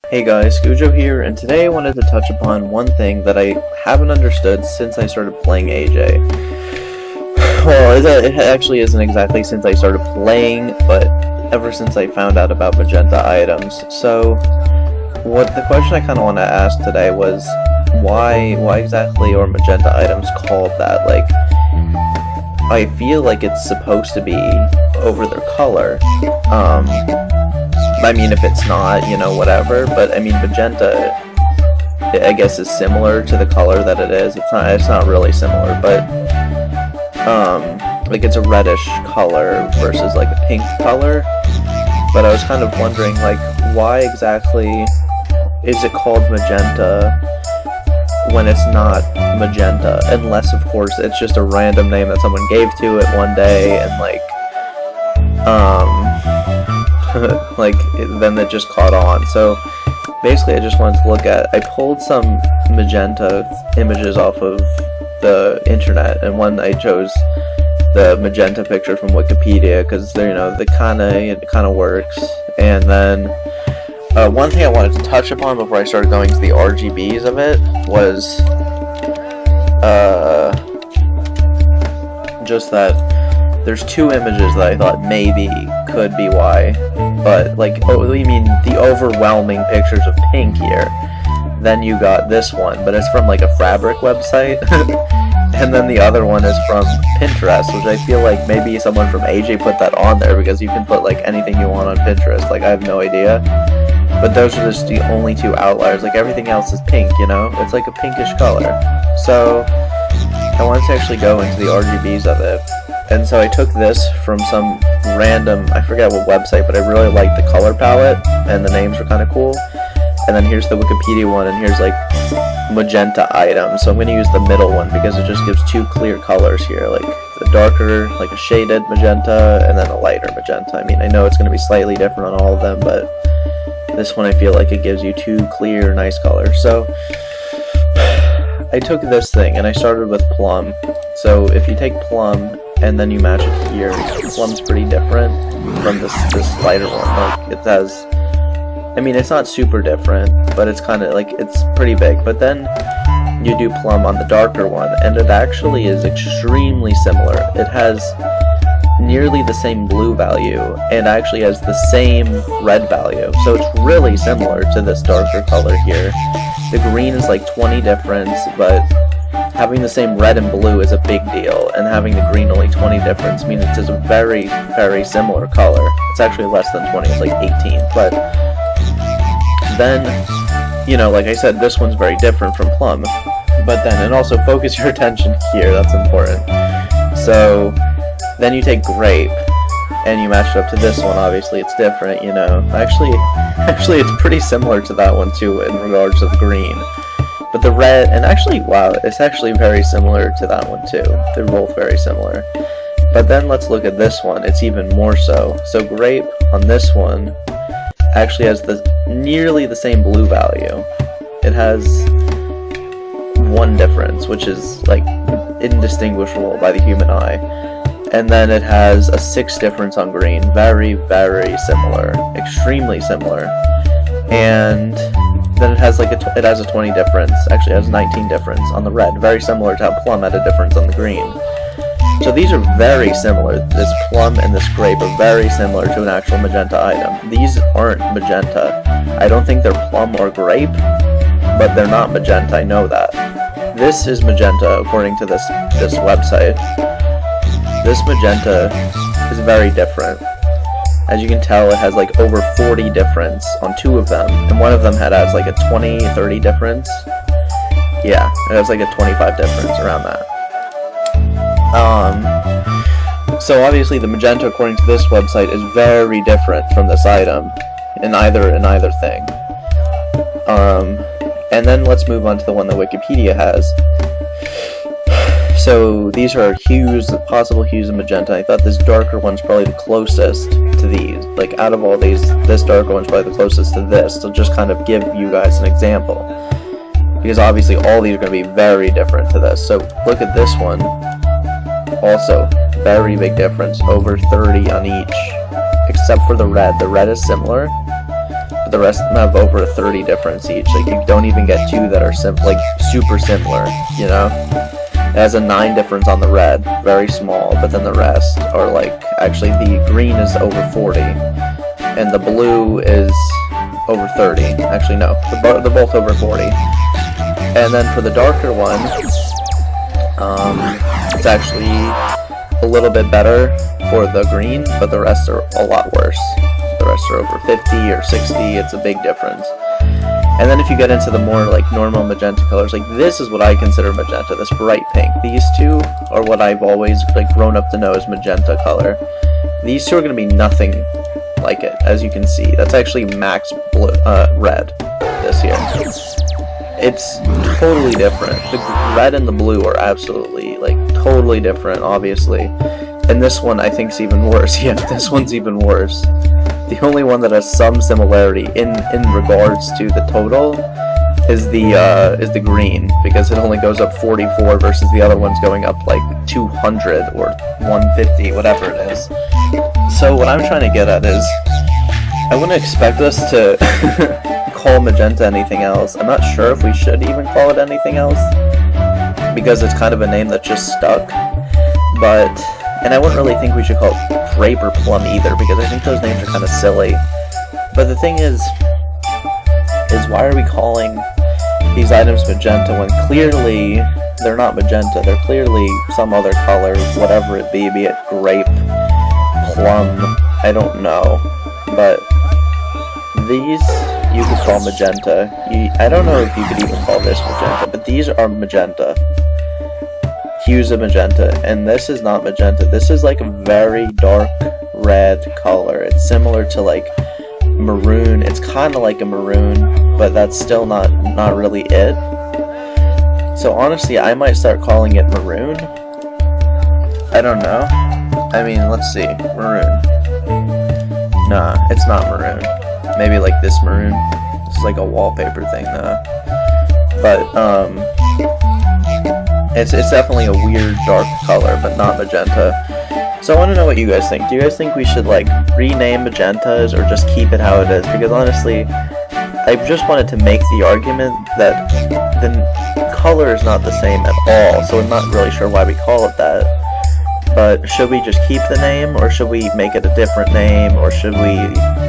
Hey guys, Scujo here, and today I wanted to touch upon one thing that I haven't understood since I started playing AJ. Well, it actually isn't exactly since I started playing, but ever since I found out about Magenta items. So, the question I kind of want to ask today was, why exactly are Magenta items called that? Like, I feel like it's supposed to be over their color. I mean, if it's not, you know, whatever, but I mean, Magenta, I guess, is similar to the color that it is. It's not really similar, but, like, it's a reddish color versus, like, a pink color, but I was kind of wondering, like, why exactly is it called Magenta when it's not Magenta, unless, of course, it's just a random name that someone gave to it one day, and, like, like, then it just caught on. So basically I just wanted to look at, I pulled some Magenta images off of the internet, and one I chose the Magenta picture from Wikipedia because they're, you know, it kind of works. And then one thing I wanted to touch upon before I started going to the RGBs of it was just that there's two images that I thought maybe could be why, but, like, oh, you mean the overwhelming pictures of pink here. Then you got this one, but it's from, like, a fabric website. And then the other one is from Pinterest, which I feel like maybe someone from AJ put that on there, because you can put, like, anything you want on Pinterest. Like, I have no idea. But those are just the only two outliers. Like, everything else is pink, you know? It's like a pinkish color. So I wanted to actually go into the RGBs of it. And so I took this from some random, I forget what website, but I really liked the color palette, and the names were kind of cool. And then here's the Wikipedia one, and here's, like, Magenta items. So I'm going to use the middle one because it just gives two clear colors here, like the darker, like a shaded magenta, and then a lighter magenta. I mean, I know it's going to be slightly different on all of them, but this one I feel like it gives you two clear, nice colors. So I took this thing, and I started with Plum. So if you take Plum and then you match it here, Plum's pretty different from this lighter one. Like, it has, I mean, it's not super different, but it's kind of, like, it's pretty big. But then you do Plum on the darker one, and it actually is extremely similar. It has nearly the same blue value, and actually has the same red value. So it's really similar to this darker color here. The green is like 20 difference, but having the same red and blue is a big deal, and having the green only 20 difference means it's a very, very similar color. It's actually less than 20, it's like 18, but then, you know, like I said, this one's very different from Plum. But then, and also focus your attention here, that's important. So then you take Grape, and you match it up to this one. Obviously it's different, you know. Actually it's pretty similar to that one too in regards to the green. But the red, and actually, wow, it's actually very similar to that one too. They're both very similar. But then let's look at this one. It's even more so. So Grape on this one actually has nearly the same blue value. It has one difference, which is, like, indistinguishable by the human eye. And then it has a 6 difference on green. Very, very similar. Extremely similar. And then it has, like, it has a 20 difference. Actually, it has 19 difference on the red. Very similar to how Plum had a difference on the green. So these are very similar. This Plum and this Grape are very similar to an actual Magenta item. These aren't Magenta. I don't think they're Plum or Grape, but they're not Magenta, I know that. This is Magenta, according to this website. This Magenta is very different. As you can tell, it has, like, over 40 difference on 2 of them, and one of them has, like, a 20-30 difference. Yeah, it has, like, a 25 difference around that. So obviously the Magenta, according to this website, is very different from this item in either thing. And then let's move on to the one that Wikipedia has. So these are hues, possible hues of Magenta. I thought this darker one's probably the closest to these. Like, out of all these, this darker one's probably the closest to this, to just kind of give you guys an example. Because obviously all these are going to be very different to this. So look at this one. Also, very big difference, over 30 on each, except for the red. The red is similar, but the rest have over a 30 difference each. Like, you don't even get two that are like super similar, you know? It has a 9 difference on the red, very small, but then the rest are like, actually the green is over 40, and the blue is over 30. Actually, no, they're both over 40. And then for the darker one, it's actually a little bit better for the green, but the rest are a lot worse. The rest are over 50 or 60, it's a big difference. And then if you get into the more like normal magenta colors, like this is what I consider magenta, this bright pink. These two are what I've always like grown up to know as magenta color. These two are going to be nothing like it, as you can see. That's actually max blue, red, this here. It's totally different. The red and the blue are absolutely, like, totally different, obviously. And this one I think is even worse. Yeah, this one's even worse. The only one that has some similarity in regards to the total is the green, because it only goes up 44 versus the other one's going up like 200 or 150, whatever it is. So what I'm trying to get at is, I wouldn't expect us to call magenta anything else. I'm not sure if we should even call it anything else, because it's kind of a name that just stuck. And I wouldn't really think we should call it grape or plum either, because I think those names are kind of silly. But the thing is why are we calling these items magenta when clearly they're not magenta? They're clearly some other color, whatever it be it grape, plum, I don't know. But these you could call magenta. I don't know if you could even call this magenta, but these are magenta. Hues of magenta, and this is not magenta. This is like a very dark red color. It's similar to like maroon. It's kind of like a maroon, but that's still not really it. So honestly, I might start calling it maroon. I don't know. I mean, let's see. Maroon. Nah, it's not maroon. Maybe like this maroon. This is like a wallpaper thing though. But it's definitely a weird dark color, but not magenta. So I want to know what you guys think. Do you guys think we should like rename magentas or just keep it how it is? Because honestly, I just wanted to make the argument that the color is not the same at all, so I'm not really sure why we call it that. But should we just keep the name, or should we make it a different name, or should we...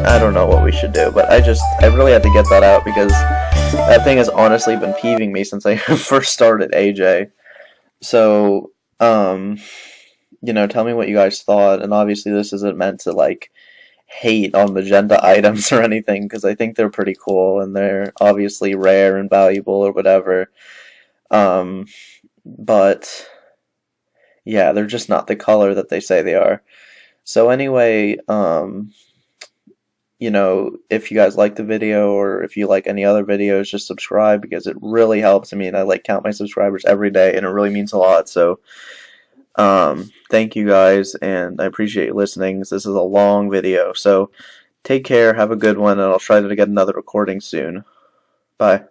I don't know what we should do, but I really had to get that out, because that thing has honestly been peeving me since I first started AJ. So, you know, tell me what you guys thought, and obviously this isn't meant to, like, hate on magenta items or anything, because I think they're pretty cool, and they're obviously rare and valuable or whatever. But yeah, they're just not the color that they say they are. So anyway, you know, if you guys like the video, or if you like any other videos, just subscribe, because it really helps me, and I like count my subscribers every day, and it really means a lot. So thank you guys, and I appreciate you listening. This is a long video, so take care, have a good one, and I'll try to get another recording soon. Bye.